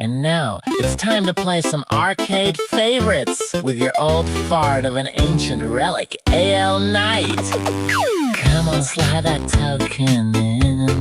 And now, it's time to play some arcade favorites with your old fart of an ancient relic, A.L. Knight. Come on, slide that token in.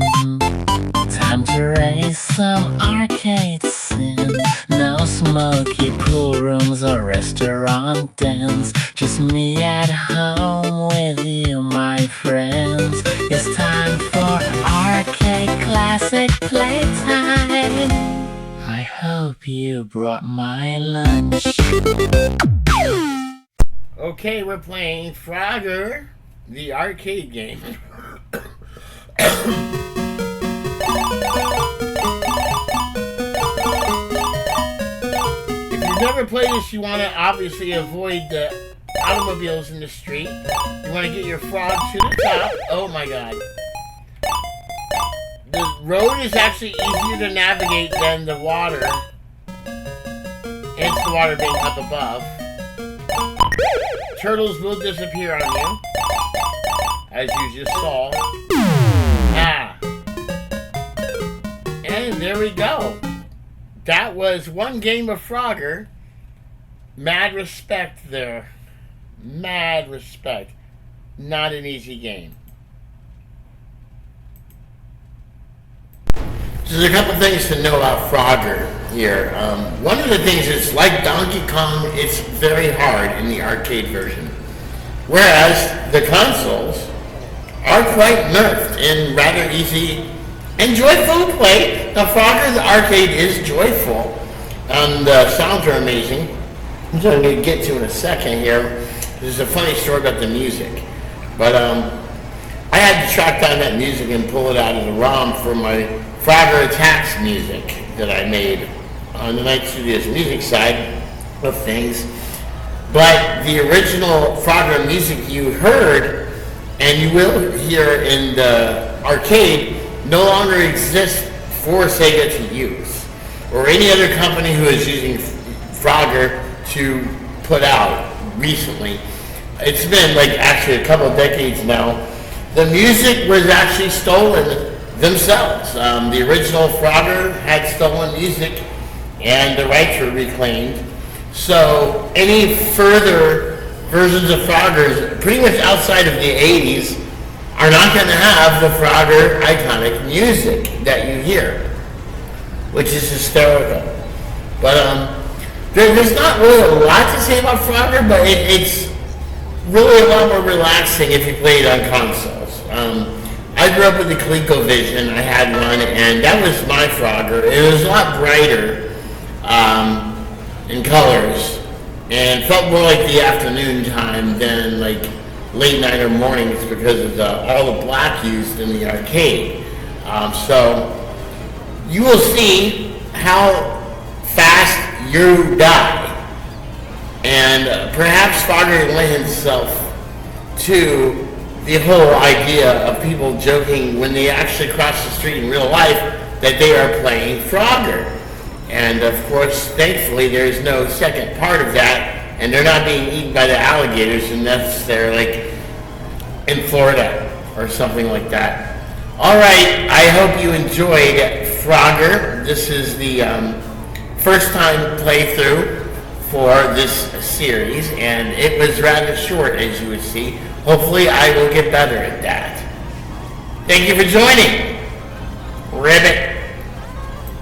Time to raise some arcade sin. No smoky pool rooms or restaurant dens. Just me at home with you, my friends. It's time for arcade classic playtime. I hope you brought my lunch. Okay, we're playing Frogger, the arcade game. If you've never played this, you want to obviously avoid the automobiles in the street. You want to get your frog to the top. Oh my god. The road is actually easier to navigate than the water. Hence the water being up above. Turtles will disappear on you, as you just saw. And there we go. That was one game of Frogger. Mad respect there. Mad respect. Not an easy game. So there's a couple things to know about Frogger here. One of the things is, like Donkey Kong, it's very hard in the arcade version. Whereas the consoles are quite nerfed and rather easy and joyful to play. Now Frogger, the arcade, is joyful. The sounds are amazing, which I'm going to get to in a second here. There's a funny story about the music. But I had to track down that music and pull it out of the ROM for my Frogger Attacks music that I made on the Night Studios music side of things. But the original Frogger music you heard, and you will hear in the arcade, no longer exists for Sega to use, or any other company who is using Frogger to put out recently. It's been like actually a couple of decades now. The music was actually stolen themselves. The original Frogger had stolen music and the rights were reclaimed. So any further versions of Froggers, pretty much outside of the 80s, are not going to have the Frogger iconic music that you hear, which is hysterical. But there's not really a lot to say about Frogger, but it's really a lot more relaxing if you play it on consoles. I grew up with the ColecoVision. I had one, and that was my Frogger. It was a lot brighter in colors, and felt more like the afternoon time than like late night or mornings because of all the black used in the arcade. So you will see how fast you die, and perhaps Frogger lends itself to the whole idea of people joking when they actually cross the street in real life that they are playing Frogger. And of course, thankfully, there's no second part of that, and they're not being eaten by the alligators unless they're like in Florida or something like that. All right, I hope you enjoyed Frogger. This is the first time playthrough for this series, and it was rather short, as you would see. Hopefully I will get better at that. Thank you for joining. Ribbit.